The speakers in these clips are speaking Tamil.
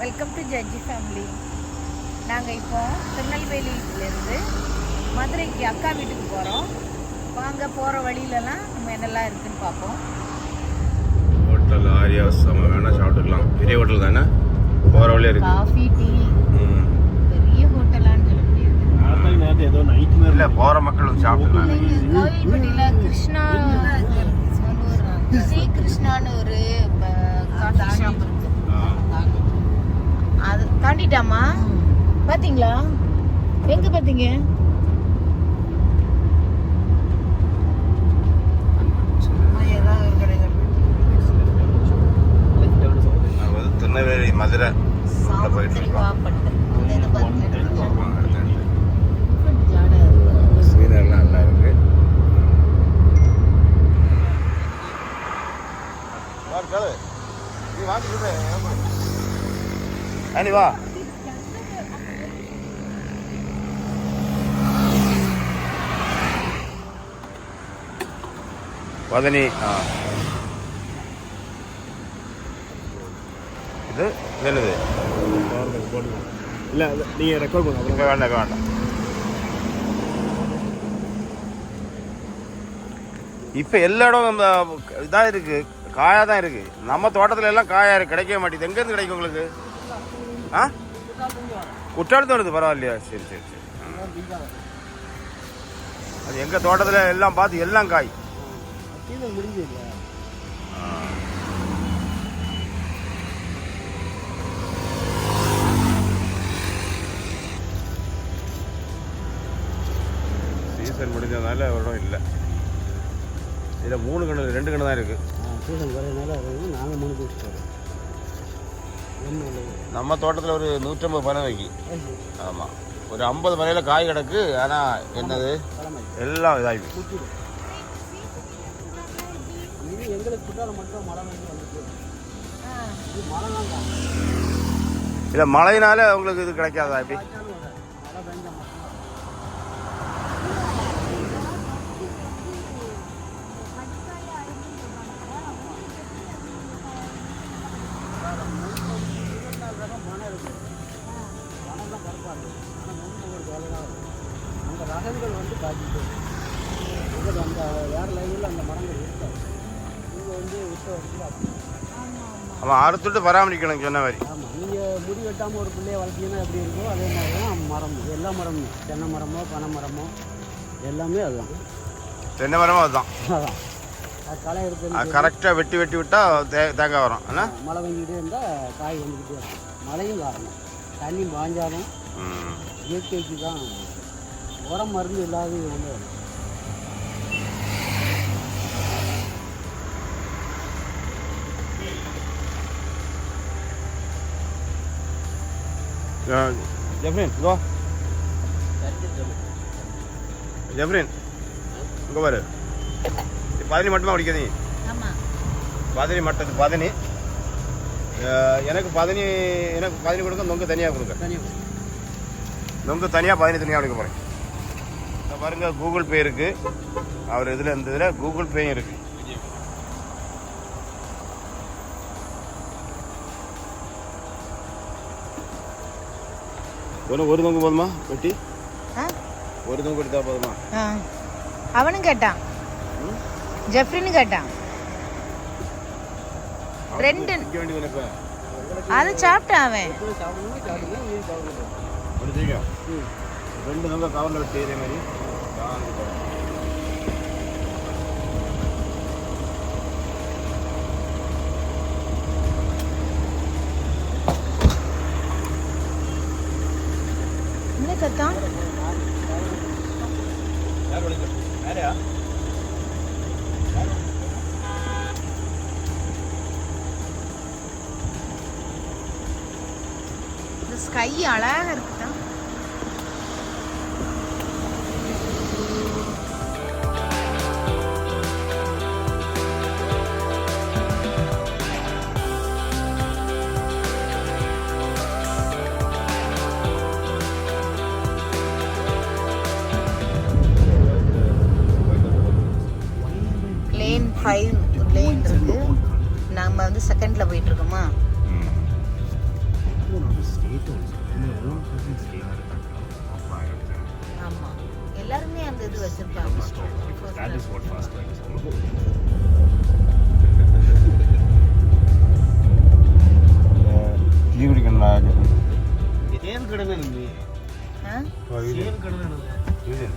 Welcome to judge family. நாங்கள் இப்போ திருநெல்வேலியிலேருந்து மதுரைக்கு அக்கா வீட்டுக்கு போகிறோம். வாங்க, போகிற வழியிலலாம் நம்ம என்னெல்லாம் இருக்குதுன்னு பார்ப்போம். ஹோட்டல் ஆரியா செம்ம வேணால் சாப்பிட்டுக்கலாம். பெரிய ஹோட்டல் தானே, போகிற வழியாக இருக்குது. காஃபி டீ பெரிய ஹோட்டலான்னு சொல்ல முடியாது. ஏதோ நைட் இல்லை, போகிற மக்கள் சாப்பிட்டுக்கலாம். கோவில்பட்டியில் கிருஷ்ணா ஸ்ரீ கிருஷ்ணான்னு ஒரு காஃபி ஷாப் இருக்கு. அது தாண்டிட்டாமா? பாத்தீங்களா? எங்க பாத்தீங்க? திருநெல்வேலி மதுரை போயிட்டு இருக்கோம். சீனர்லாம் நல்லா இருக்கு. அனி வா. பதனி. இது என்னது? இல்லை, நீங்கள் ரெக்கார்ட் பண்ணுங்க. வேண்டாம். இப்போ எல்லா இடம் இதாக இருக்குது, காயாக தான் இருக்குது. நம்ம தோட்டத்தில் எல்லாம் காயாக இருக்குது, கிடைக்க மாட்டேங்குது. எங்கேருந்து கிடைக்கும் உங்களுக்கு? குற்றாலத்து வருது, பரவாயில்லையா? சரி. அது எங்கள் தோட்டத்தில் எல்லாம் பார்த்து எல்லாம் காய் முடிஞ்சு இல்லை. சீசன் முடிஞ்சதுனால இடம் இல்லை. இதில் 3 கன்று 2 கன்று தான் இருக்குது. சீசன் குறையினால நாங்கள் 3 பீஸ் போகிறோம். நம்ம தோட்டத்தில் ஒரு 150 பனை வைக்கி. ஆமாம், ஒரு 50 பனையில் காய் கிடக்கு. ஆனால் என்னது எல்லாம் இதாகி எங்களுக்கு குற்றாலம் மட்டும் மழை வந்துட்டு மழை தான். இல்லை, மழையினால உங்களுக்கு இது கிடைக்காதா? எப்படி? மழை பெஞ்ச மட்டும் அந்த ரகங்கள் வந்து காய்ச்சிட்டு அந்த வேறு லைனில் அந்த மரங்கள் இருக்காது. நீங்கள் வந்து விட்ட வரைக்கும் அவன் அறுத்துட்டு பராமரிக்கணும் சொன்ன மாதிரி. ஆமாம், நீங்கள் முடி வெட்டாமல் ஒரு பிள்ளையை வளர்த்தீங்கன்னா எப்படி இருக்கோ அதே மாதிரி தான் மரம். எல்லா மரமும், தென்னை மரமோ பனை மரமோ எல்லாமே அதுதான். தென்னை மரமும் அதுதான். அதான் அது களை எடுத்து கரெக்டாக வெட்டி விட்டால் தேங்காய் வரும். ஆனால் மழை பெஞ்சிக்கிட்டே இருந்தால் காய் வந்துக்கிட்டே இருக்கும். மழையும் காரணம், தண்ணி பாஞ்சாலும் இயற்கைக்கு தான். உரம் மருந்து இல்லாத ஒன்று. ஜெஃப்ரின் இங்கே பாரு. பதனி மட்டுமா குடிக்காது? பதனி மட்டும் பதனி. எனக்கு பதனி கொடுங்க, நொங்கு தனியாக கொடுங்க. நொங்கு தனியாக, பதனி தனியாக கொடுக்க போகிறேன். பாருங்க, கூகுள் பே இருக்குது. அவர் இதில் இருந்ததில் கூகுள் பேயும் இருக்குது. ஒரு நொங்கு போதுமா வெட்டி? ஒரு நொங்கு எடுத்தா போதுமா? அவனும் கேட்டான், ஜெஃப்ரின்னு கேட்டான். 2 அது சாப்பிட்டான் அவன். 2 நொங்க கவரில் வெட்டி இதே மாதிரி. என்ன கத்தான்? இந்த ஸ்கை அழகா இருக்குதான். லேன் 5 லேன் இருக்கு. நம்ம வந்து செகண்ட்ல போயிட்டு இருக்கோமா. to another state also. And my own cousins stay there. ஆமா எல்லாருமே அந்த இது வச்சிருப்பாங்க. That is what fast track is all about. Tea ಕುಡಿಕಲ್ಲ ಇದೇನು ಕಡಿಮೆ ನಿಮಗೆ ಏನು ಕಡಿಮೆ ಇದೆ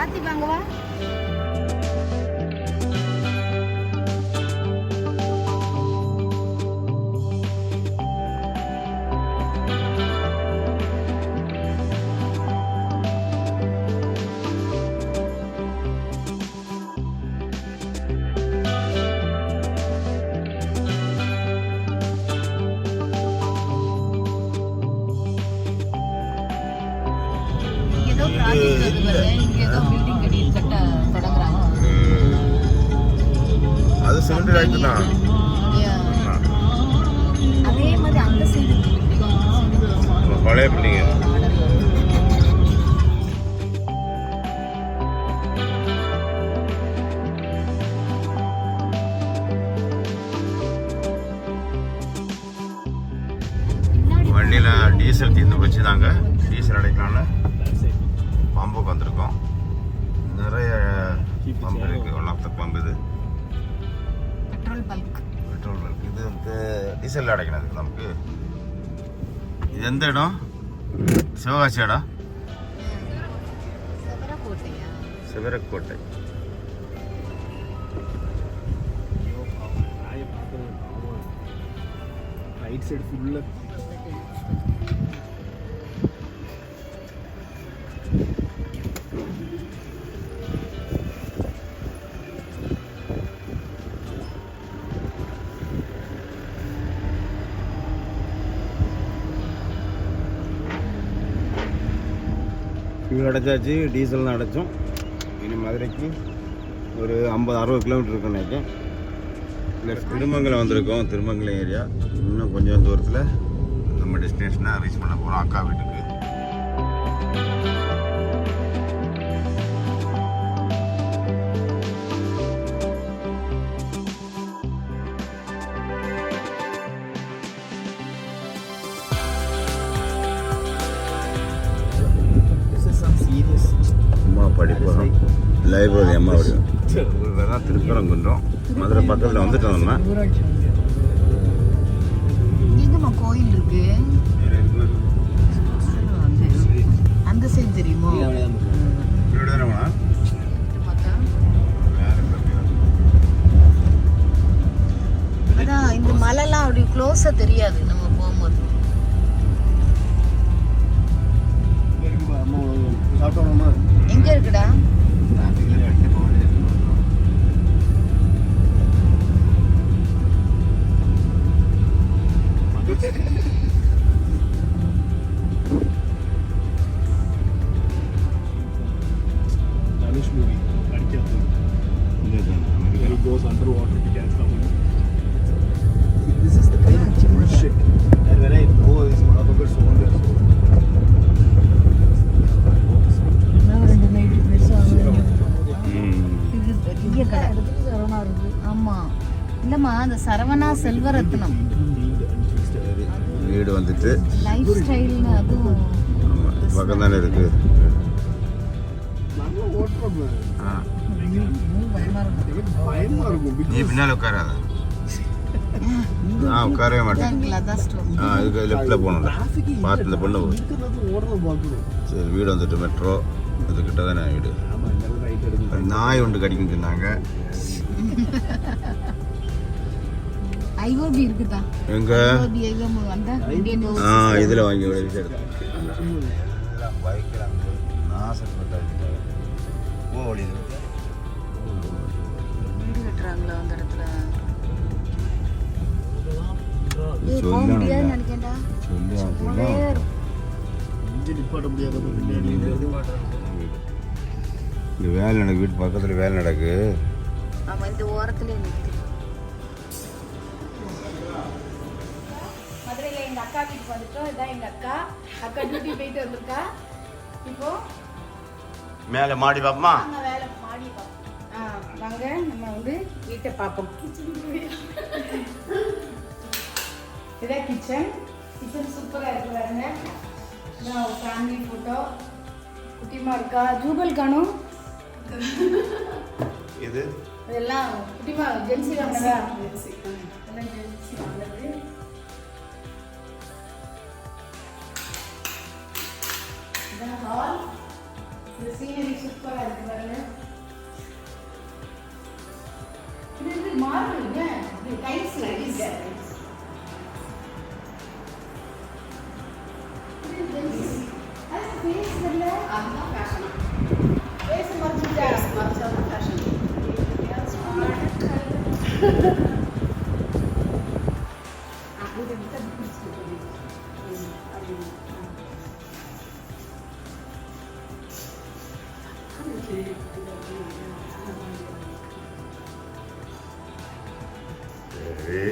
ஆத்தி வாங்கவா ஏதோ ப்ராஜெக்ட் அது வருது இங்க ஏதோ பில்டிங் கட்ட தொடங்குறாங்க அது சிமெண்ட் ஆயிட்டு தான் அதே மாதிரி அந்த சைடு பழைய பில்டிங் வண்டியில் டீசல் தீர்ந்து போச்சு தாங்க டீசல் அடைக்கலான்னு பம்புக்கு வந்திருக்கோம் நிறைய பம்பு இருக்குது ஒன் ஆஃப் த பம்பு இது பெட்ரோல் பல்க் இது வந்து டீசல் அடைக்கணும் நமக்கு இது எந்த இடம் சிவகாசி இடம் செவரக்கோட்டையா சிவரக்கோட்டை ரைட் சைடு ஃபுல்லாக ஃபியூல் அடைச்சாச்சு டீசல் அடைச்சோம் இனி மதுரைக்கு ஒரு 50-60 கிலோமீட்டர் இருக்குன்னு நினைக்கிறேன் இல்லை திருமங்கலம் வந்திருக்கோம் திருமங்கலம் ஏரியா இன்னும் கொஞ்சம் தூரத்தில் நம்ம டெஸ்டினேஷனை ரீச் பண்ண போகிறோம் அக்கா வீட்டுக்கு அம்மா படிப்போம் லைப்ரரி அம்மா படிக்கும் தான் திருப்பரங்குன்றம் மதுரை பக்கத்தில் வந்துட்டோம் நம்ம எங்கம்மா கோயில் இருக்கு அந்த சைடு தெரியுமோ அதான் இந்த மலைலாம் அப்படி க்ளோஸா தெரியாது நம்ம போகும்போது எங்க இருக்குடா Danish movie. When he goes underwater, he gets someone. This is the kind of bullshit. And when I know this motherfucker sold their soul. பெரிய கடை ஆமா இல்லம்மா அந்த சரவணா செல்வரத்னம் வீடு வந்துட்டு லைஃப் ஸ்டைல்னு அதுவும் பக்கம் தானே இருக்கு பயமா இருக்கும் நீ பின்னால் உட்காராத உட்காரவே மாட்டேன். இருக்குல்ல அதான் ஸ்டோர். இதுக்கு லெஃப்டில் போகணும்ல, பார்த்து இந்த பொண்ணு போகுது. ஓடுறது பார்க்கணும். சரி, வீடு வந்துட்டு மெட்ரோ இதுக்கிட்ட தான் நான் வீடு. நாய் ஒன்று கடிக்கும் சொன்னாங்க. ஐஓபி இருக்குதா? எங்க அந்த இதில் வாங்கி எல்லாம் பைக்கில் அங்கே நாசப்பட்டாச்சு. வழி வீடு கட்டுறாங்களா அந்த இடத்துல? இந்த வேலை நடக்கு, வீட்டு பக்கத்தில் வேலை நடக்கு. ஆமா, இந்த ஓரத்துல நிற்குது. மதுரையில எங்க அக்கா வீட்டுக்கு வந்துட்டோம். இதான் எங்க அக்கா. அக்கா டியூட்டி போயிட்டு வந்திருக்கா. இப்போ மேலே மாடி பார்ப்போமா? நாங்க வேலை மாடி பார்ப்போம். வாங்க நம்ம வந்து வீட்டை பார்ப்போம். இதான் கிச்சன். கிச்சன் சூப்பரா இருக்கு பாருங்க. இதான் ஒரு ஃபேமிலி ஃபோட்டோ. குட்டிமா இருக்கா? ஜூபல் காணும். இது இதெல்லாம் குட்டிமா ஜென்சி வாங்கினதா? இதெல்லாம் ஜென்சி வாங்கினது. இதான் ஹால். இந்த சீனரி சூப்பரா இருக்கு பாருங்க. இது மார்பிள் இது டைல்ஸ் லைட்ஸ். அது ஃபேஸ் இல்ல, அதுதான் ஃபேஷன். ஃபேஸ் மறந்துட்டா மறந்துட்டா ஃபேஷன். சரி,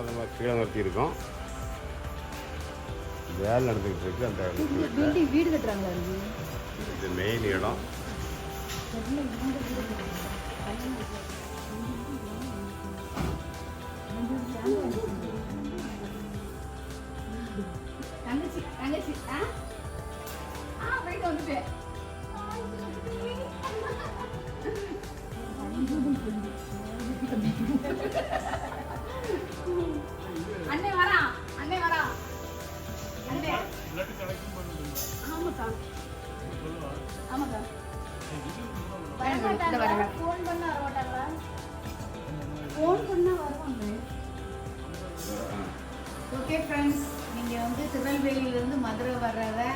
நம்ம கீழே நிறுத்தி இருக்கோம். வேலை நடந்துக்கிட்டு இருக்கு. அந்த வீடு கட்டுறாங்க. இது மெயின் இடம். தங்கச்சி தங்கச்சி போயிட்டு வந்துட்டேன். அண்ணே வரா, அண்ணே வரா, அண்ணே. ஆமாக்கா, ஆமாக்கா. ஃபோன் பண்ண வரமாட்டாங்களா? ஃபோன் பண்ணா வருவாங்க. ஓகே ஃப்ரெண்ட்ஸ், நீங்கள் வந்து திருநெல்வேலியிலேருந்து மதுரை வர்றதை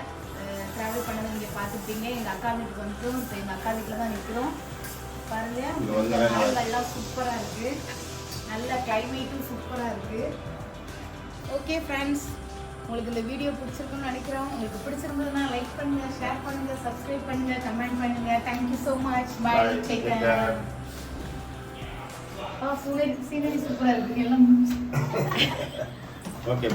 ட்ராவல் பண்ணதை நீங்கள் பார்த்துருப்பீங்க. எங்கள் அக்கா வீட்டுக்கு வந்துட்டோம். இப்போ எங்கள் அக்கா வீட்டில் தான் நிற்கிறோம். பாருங்கள், எல்லாம் சூப்பராக இருக்குது. நல்ல கிளைமேட்டும் சூப்பராக இருக்குது. ஓகே ஃப்ரெண்ட்ஸ், உங்களுக்கு இந்த வீடியோ பிடிச்சிருக்குன்னு நினைக்கிறோம். உங்களுக்கு பிடிச்சிருந்ததுன்னா லைக் பண்ணுங்கள், ஷேர் பண்ணுங்கள், சப்ஸ்கிரைப் பண்ணுங்கள், கமெண்ட் பண்ணுங்கள். Thank you so much. Bye. Take care. Scenery சூப்பராக இருக்குது எல்லாம். ஓகே.